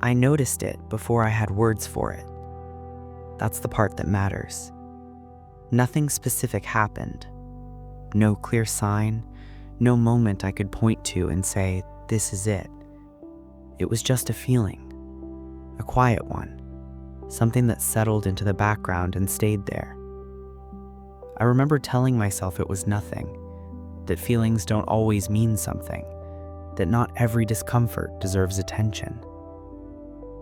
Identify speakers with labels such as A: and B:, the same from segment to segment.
A: I noticed it before I had words for it. That's the part that matters. Nothing specific happened. No clear sign, no moment I could point to and say, this is it. It was just a feeling, a quiet one, something that settled into the background and stayed there. I remember telling myself it was nothing, that feelings don't always mean something, that not every discomfort deserves attention.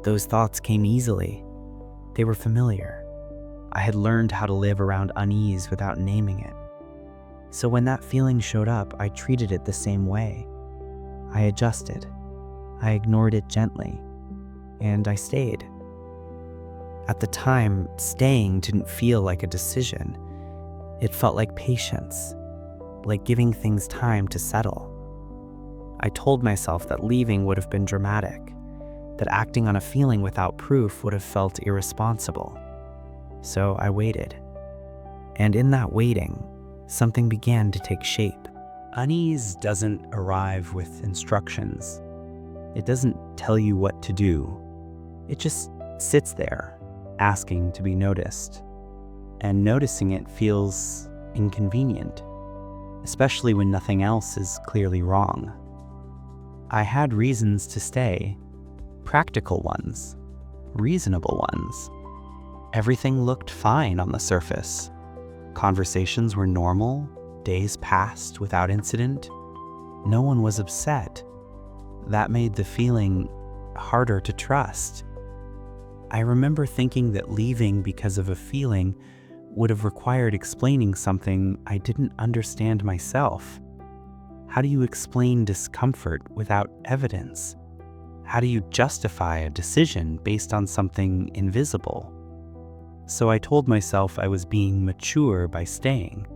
A: Those thoughts came easily. They were familiar. I had learned how to live around unease without naming it. So when that feeling showed up, I treated it the same way. I adjusted. I ignored it gently. And I stayed. At the time, staying didn't feel like a decision. It felt like patience, like giving things time to settle. I told myself that leaving would have been dramatic, that acting on a feeling without proof would have felt irresponsible. So I waited. And in that waiting, something began to take shape. Unease doesn't arrive with instructions. It doesn't tell you what to do. It just sits there, asking to be noticed. And noticing it feels inconvenient, especially when nothing else is clearly wrong. I had reasons to stay, practical ones, reasonable ones. Everything looked fine on the surface. Conversations were normal, days passed without incident. No one was upset. That made the feeling harder to trust. I remember thinking that leaving because of a feeling would have required explaining something I didn't understand myself. How do you explain discomfort without evidence? How do you justify a decision based on something invisible? So I told myself I was being mature by staying,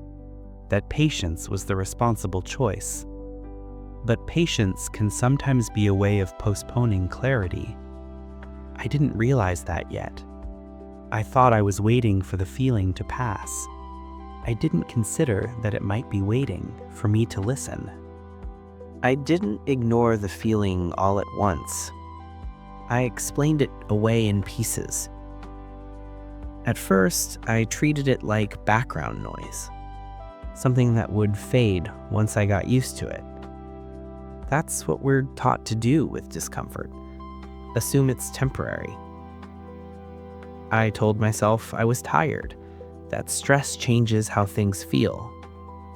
A: that patience was the responsible choice. But patience can sometimes be a way of postponing clarity. I didn't realize that yet. I thought I was waiting for the feeling to pass. I didn't consider that it might be waiting for me to listen. I didn't ignore the feeling all at once. I explained it away in pieces. At first, I treated it like background noise, something that would fade once I got used to it. That's what we're taught to do with discomfort. Assume it's temporary. I told myself I was tired, that stress changes how things feel,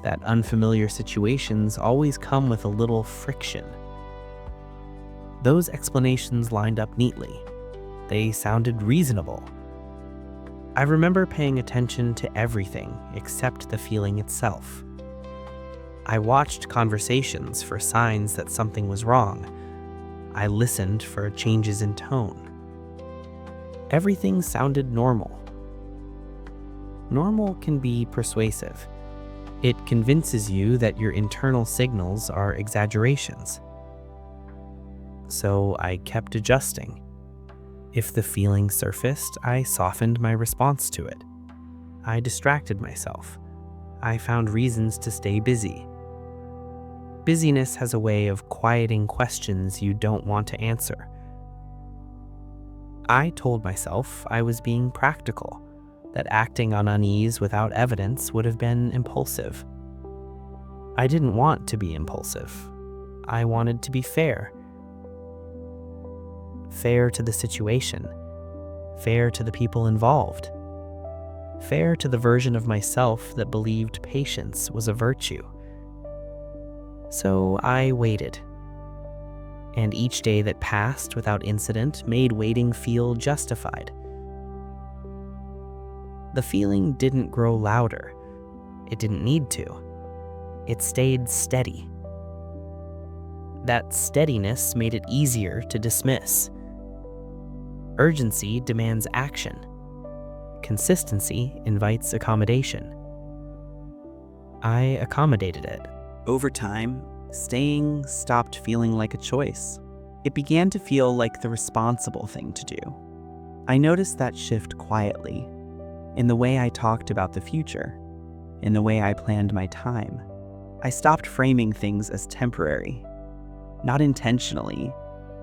A: that unfamiliar situations always come with a little friction. Those explanations lined up neatly. They sounded reasonable. I remember paying attention to everything except the feeling itself. I watched conversations for signs that something was wrong. I listened for changes in tone. Everything sounded normal. Normal can be persuasive. It convinces you that your internal signals are exaggerations. So I kept adjusting. If the feeling surfaced, I softened my response to it. I distracted myself. I found reasons to stay busy. Busyness has a way of quieting questions you don't want to answer. I told myself I was being practical, that acting on unease without evidence would have been impulsive. I didn't want to be impulsive. I wanted to be fair. Fair to the situation, fair to the people involved, fair to the version of myself that believed patience was a virtue. So I waited. And each day that passed without incident made waiting feel justified. The feeling didn't grow louder. It didn't need to. It stayed steady. That steadiness made it easier to dismiss. Urgency demands action. Consistency invites accommodation. I accommodated it. Over time, staying stopped feeling like a choice. It began to feel like the responsible thing to do. I noticed that shift quietly, in the way I talked about the future, in the way I planned my time. I stopped framing things as temporary, not intentionally,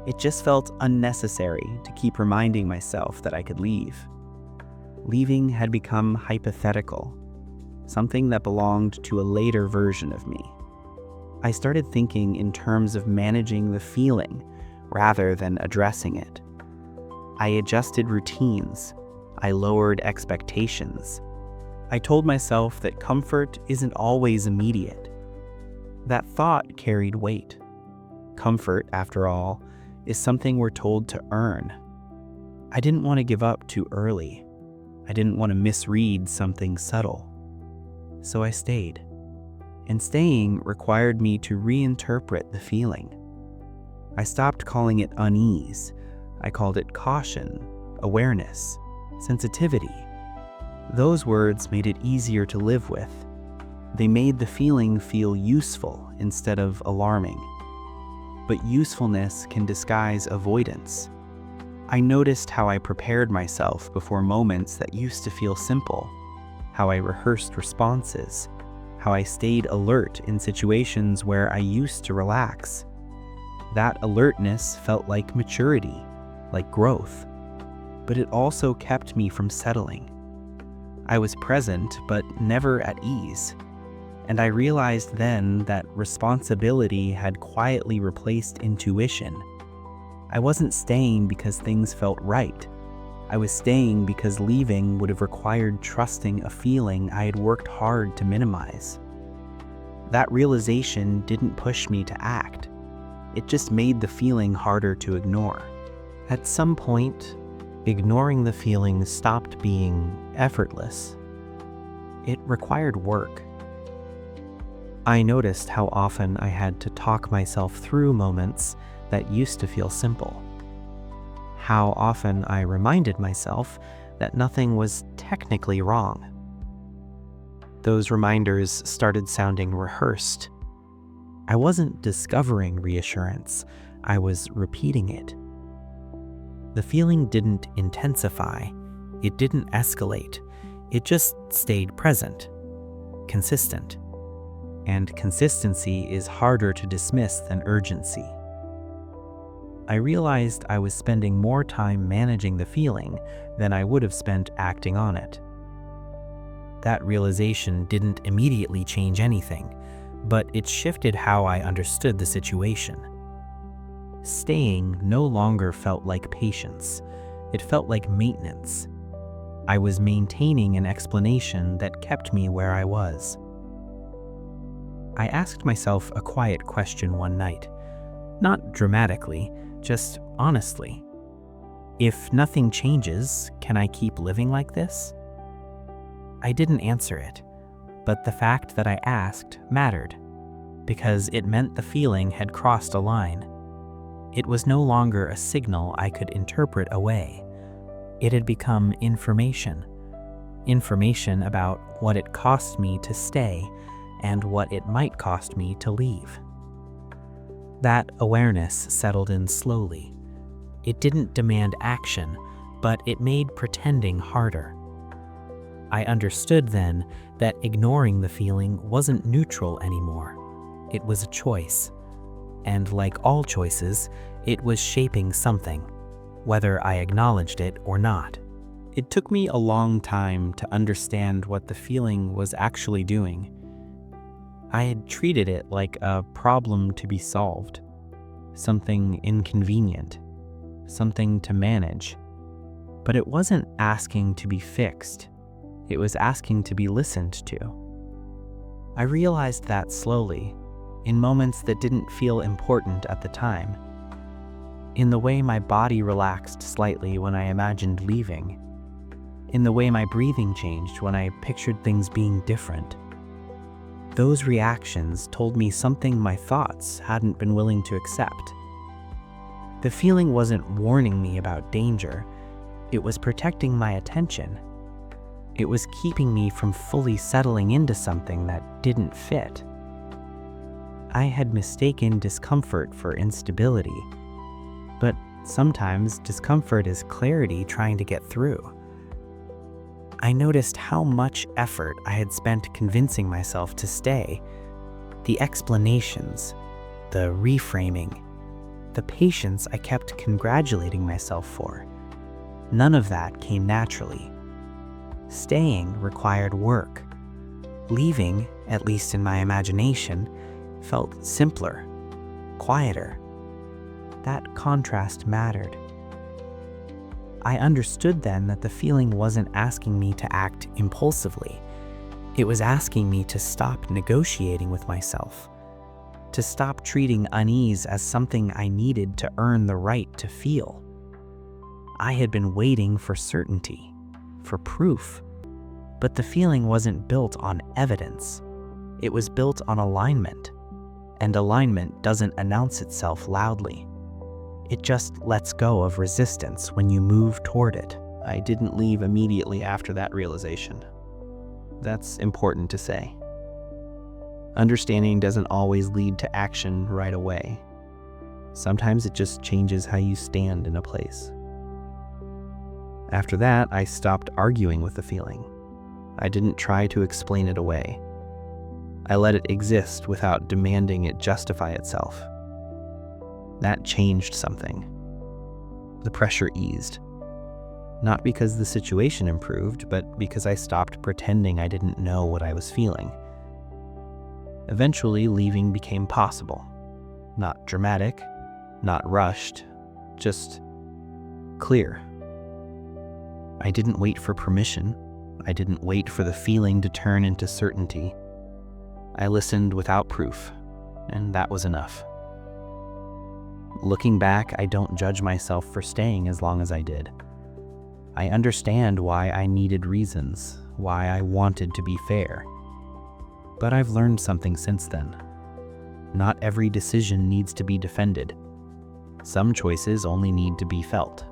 B: It just felt unnecessary to keep reminding myself that I could leave. Leaving had become hypothetical, something that belonged to a later version of me. I started thinking in terms of managing the feeling rather than addressing it. I adjusted routines. I lowered expectations. I told myself that comfort isn't always immediate. That thought carried weight. Comfort, after all, is something we're told to earn. I didn't want to give up too early. I didn't want to misread something subtle. So I stayed. And staying required me to reinterpret the feeling. I stopped calling it unease. I called it caution, awareness, sensitivity. Those words made it easier to live with. They made the feeling feel useful instead of alarming. But usefulness can disguise avoidance. I noticed how I prepared myself before moments that used to feel simple, how I rehearsed responses, how I stayed alert in situations where I used to relax. That alertness felt like maturity, like growth, but it also kept me from settling. I was present, but never at ease. And I realized then that responsibility had quietly replaced intuition. I wasn't staying because things felt right. I was staying because leaving would have required trusting a feeling I had worked hard to minimize. That realization didn't push me to act. It just made the feeling harder to ignore. At some point, ignoring the feeling stopped being effortless. It required work. I noticed how often I had to talk myself through moments that used to feel simple. How often I reminded myself that nothing was technically wrong. Those reminders started sounding rehearsed. I wasn't discovering reassurance, I was repeating it. The feeling didn't intensify, it didn't escalate, it just stayed present, consistent. And consistency is harder to dismiss than urgency. I realized I was spending more time managing the feeling than I would have spent acting on it. That realization didn't immediately change anything, but it shifted how I understood the situation. Staying no longer felt like patience, it felt like maintenance. I was maintaining an explanation that kept me where I was. I asked myself a quiet question one night, not dramatically, just honestly. If nothing changes, can I keep living like this? I didn't answer it, but the fact that I asked mattered, because it meant the feeling had crossed a line. It was no longer a signal I could interpret away. It had become information. Information about what it cost me to stay and what it might cost me to leave. That awareness settled in slowly. It didn't demand action, but it made pretending harder. I understood then that ignoring the feeling wasn't neutral anymore. It was a choice. And like all choices, it was shaping something, whether I acknowledged it or not. It took me a long time to understand what the feeling was actually doing. I had treated it like a problem to be solved, something inconvenient, something to manage. But it wasn't asking to be fixed. It was asking to be listened to. I realized that slowly, in moments that didn't feel important at the time. In the way my body relaxed slightly when I imagined leaving. In the way my breathing changed when I pictured things being different. Those reactions told me something my thoughts hadn't been willing to accept. The feeling wasn't warning me about danger. It was protecting my attention. It was keeping me from fully settling into something that didn't fit. I had mistaken discomfort for instability, but sometimes discomfort is clarity trying to get through. I noticed how much effort I had spent convincing myself to stay. The explanations, the reframing,
A: the patience I kept congratulating myself for. None of that came naturally. Staying required work. Leaving, at least in my imagination, felt simpler, quieter. That contrast mattered. I understood then that the feeling wasn't asking me to act impulsively. It was asking me to stop negotiating with myself, to stop treating unease as something I needed to earn the right to feel. I had been waiting for certainty, for proof, but the feeling wasn't built on evidence. It was built on alignment, and alignment doesn't announce itself loudly. It just lets go of resistance when you move toward it.
B: I didn't leave immediately after that realization. That's important to say. Understanding doesn't always lead to action right away. Sometimes it just changes how you stand in a place. After that, I stopped arguing with the feeling. I didn't try to explain it away. I let it exist without demanding it justify itself. That changed something. The pressure eased. Not because the situation improved, but because I stopped pretending I didn't know what I was feeling. Eventually, leaving became possible. Not dramatic, not rushed, just clear. I didn't wait for permission. I didn't wait for the feeling to turn into certainty. I listened without proof, and that was enough. Looking back, I don't judge myself for staying as long as I did. I understand why I needed reasons, why I wanted to be fair. But I've learned something since then. Not every decision needs to be defended. Some choices only need to be felt.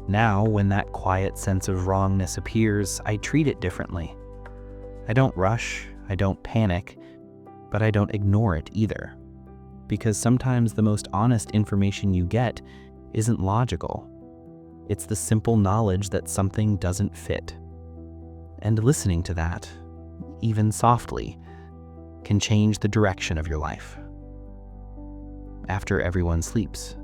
B: Now, when that quiet sense of wrongness appears, I treat it differently. I don't rush, I don't panic, but I don't ignore it either. Because sometimes the most honest information you get isn't logical. It's the simple knowledge that something doesn't fit. And listening to that, even softly, can change the direction of your life. After everyone sleeps,